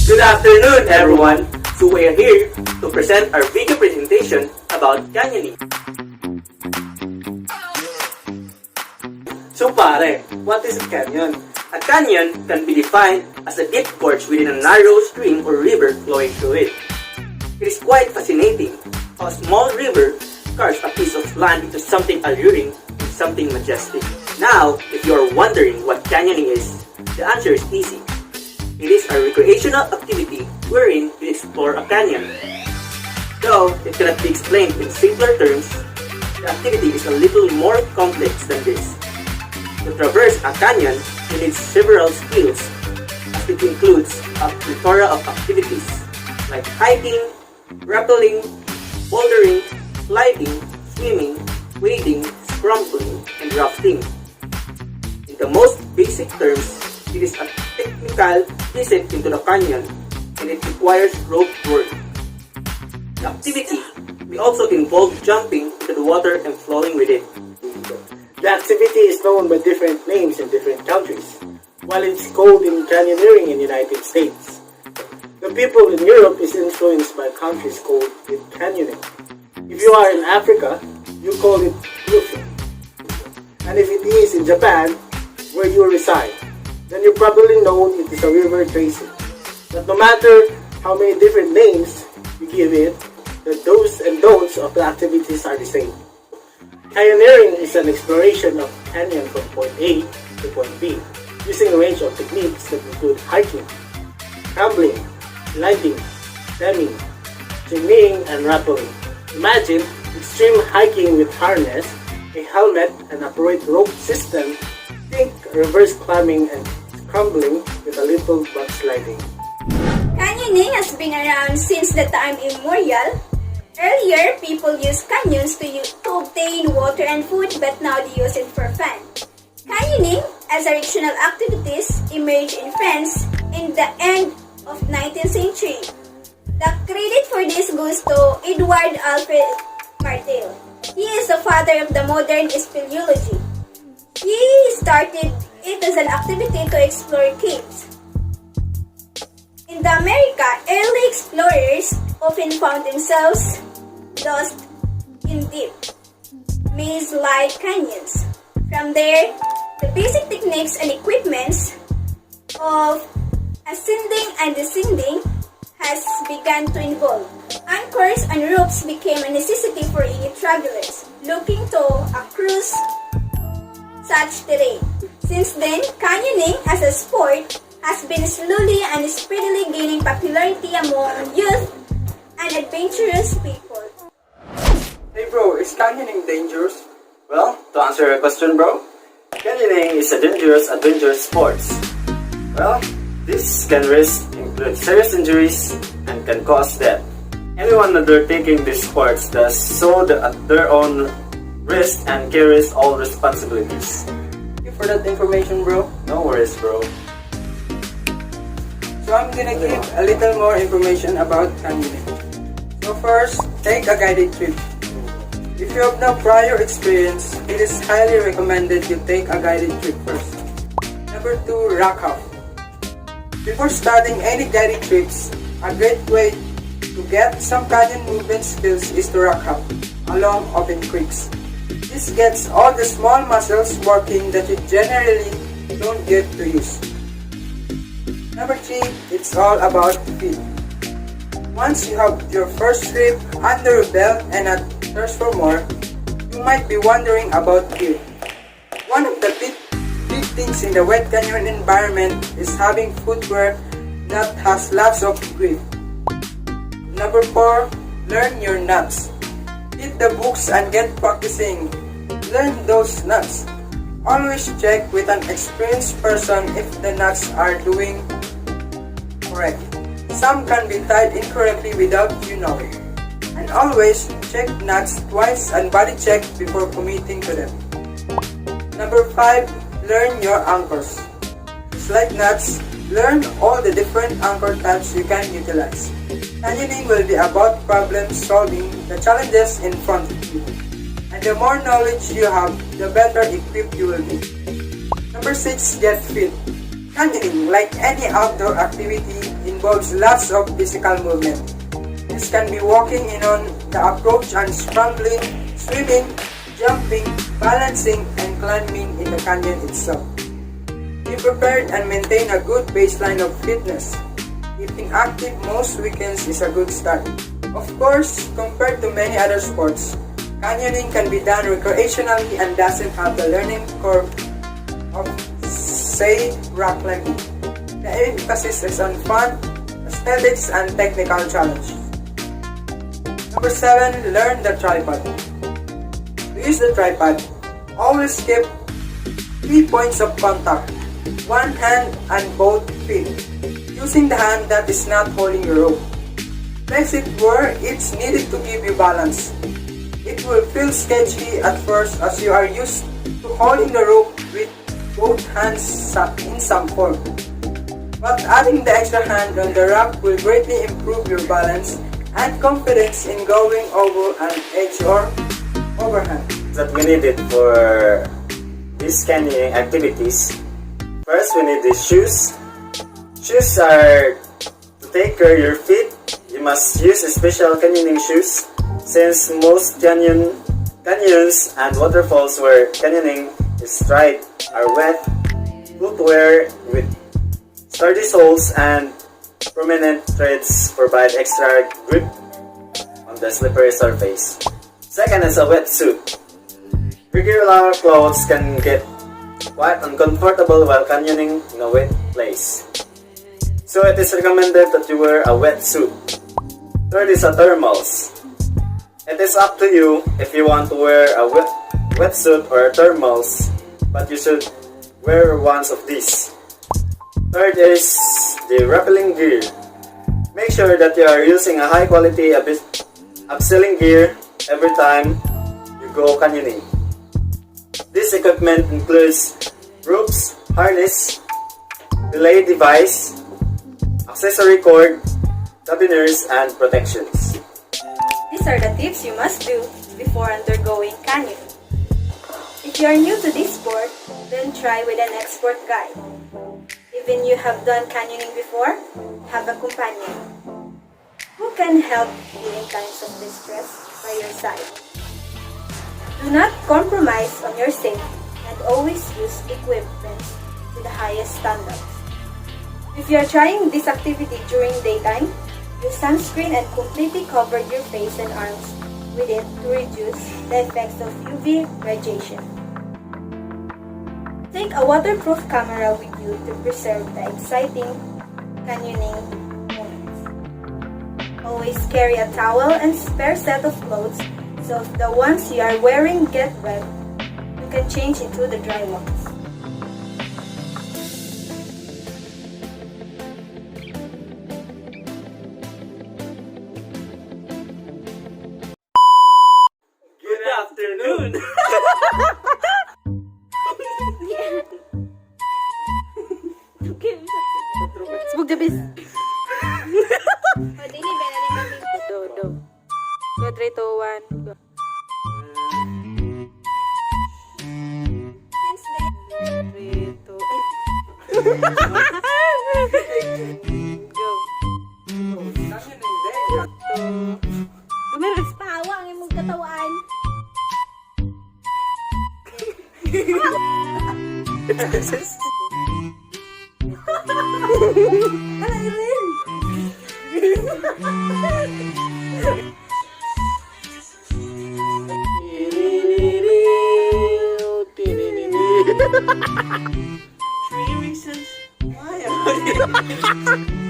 Good afternoon, everyone! So we are here to present our video presentation about canyoning. So pare, what is a canyon? A canyon can be defined as a deep gorge within a narrow stream or river flowing through it. It is quite fascinating how a small river carves a piece of land into something alluring and something majestic. Now, if you are wondering what canyoning is, the answer is easy. It is a recreational activity wherein we explore a canyon. Though it cannot be explained in simpler terms, the activity is a little more complex than this. To traverse a canyon, you need several skills, as it includes a plethora of activities like hiking, rappelling, bouldering, sliding, swimming, wading, scrambling, and rafting. In the most basic terms, it is a technical descent into the canyon, and it requires rope work. The activity may also involve jumping into the water and flowing with it. The activity is known by different names in different countries, while it's called in canyoneering in the United States. The people in Europe is influenced by countries called it canyoning. If you are in Africa, you call it bluffing. And if it is in Japan, where you reside, then you probably know it is a river tracing. But no matter how many different names you give it, the do's and don'ts of the activities are the same. Canyoneering is an exploration of canyon from point A to point B, using a range of techniques that include hiking, scrambling, sliding, stemming, journeying, and rappelling. Imagine extreme hiking with harness, a helmet, and upright rope system. Think reverse climbing and scrambling with a little backsliding. Canyoning has been around since the time immemorial. Earlier, people used canyons to obtain water and food, but now they use it for fun. Canyoning as a recreational activities emerged in France in the end of 19th century. The credit for this goes to Edward Alfred Martel. He is the father of the modern speleology. He started it as an activity to explore caves. In the America, early explorers often found themselves lost in deep, maze-like canyons. From there, the basic techniques and equipments of ascending and descending has begun to evolve. Anchors and ropes became a necessity for any travelers looking to cruise such terrain. Since then, canyoning as a sport has been slowly and speedily gaining popularity among youth and adventurous people. Hey bro, is canyoning dangerous? Well, to answer your question, bro, canyoning is a dangerous adventure sport. Well, this can include serious injuries and can cause death. Anyone undertaking these sports does so at their own risk and carries all responsibilities. Thank you for that information, bro. No worries, bro. So I'm gonna give a little more information about canyoning. So first, take a guided trip. If you have no prior experience, it is highly recommended you take a guided trip first. Number 2, rock hop. Before starting any guided trips, a great way to get some canyon movement skills is to rock hop along open creeks. This gets all the small muscles working that you generally don't get to use. Number 3, it's all about feet. Once you have your first trip under your belt and a thirst for more, you might be wondering about gear. One of the big things in the wet canyon environment is having footwear that has lots of grip. Number 4, learn your knots. Hit the books and get practicing. Learn those knots. Always check with an experienced person if the knots are doing correct. Some can be tied incorrectly without you knowing. And always check knots twice and body check before committing to them. Number 5, learn your anchors. Just like knots, learn all the different anchor types you can utilize. Canyoning will be about problem solving the challenges in front of you. And the more knowledge you have, the better equipped you will be. Number 6, get fit. Canyoning, like any outdoor activity, involves involves lots of physical movement. This can be walking in on the approach and scrambling, swimming, jumping, balancing, and climbing in the canyon itself. Be prepared and maintain a good baseline of fitness. Keeping active most weekends is a good start. Of course, compared to many other sports, canyoning can be done recreationally and doesn't have the learning curve of, say, rock climbing. The emphasis is on fun, aesthetics, and technical challenge. Number 7, learn the tripod. To use the tripod, always keep 3 points of contact, one hand and both feet, using the hand that is not holding your rope. Place it where it's needed to give you balance. It will feel sketchy at first as you are used to holding the rope with both hands in some form. But adding the extra hand on the rock will greatly improve your balance and confidence in going over an edge or overhand. That we needed for these canyoning activities. First, we need the shoes. Shoes are to take care of your feet. You must use special canyoning shoes since most canyons and waterfalls where canyoning is tried are wet. Footwear with sturdy soles and prominent treads provide extra grip on the slippery surface. Second is a wetsuit. Regular clothes can get quite uncomfortable while canyoning in a wet place, so it is recommended that you wear a wetsuit. Third is a thermals. It is up to you if you want to wear a wetsuit or thermals, but you should wear one of these. Third is the rappelling gear. Make sure that you are using a high quality abseiling gear every time you go canyoning. This equipment includes ropes, harness, belay device, accessory cord, carabiners, and protections. These are the tips you must do before undergoing canyoning. If you are new to this sport, then try with an expert guide. Even you have done canyoning before, have a companion who can help you in times of distress by your side. Do not compromise on your safety and always use equipment to the highest standards. If you are trying this activity during daytime, use sunscreen and completely cover your face and arms with it to reduce the effects of UV radiation. Take a waterproof camera with you to preserve the exciting canyoning moments. Always carry a towel and spare set of clothes, so if the ones you are wearing get wet, you can change into the dry ones. Good afternoon! Smug jabis. O, dili ba na rin kami? Do. Go, 3, 2, 1, go. Since then, 3, 2, go. Gumiris. pawa ang imong katawaan. Alay rin. Three reasons why I'm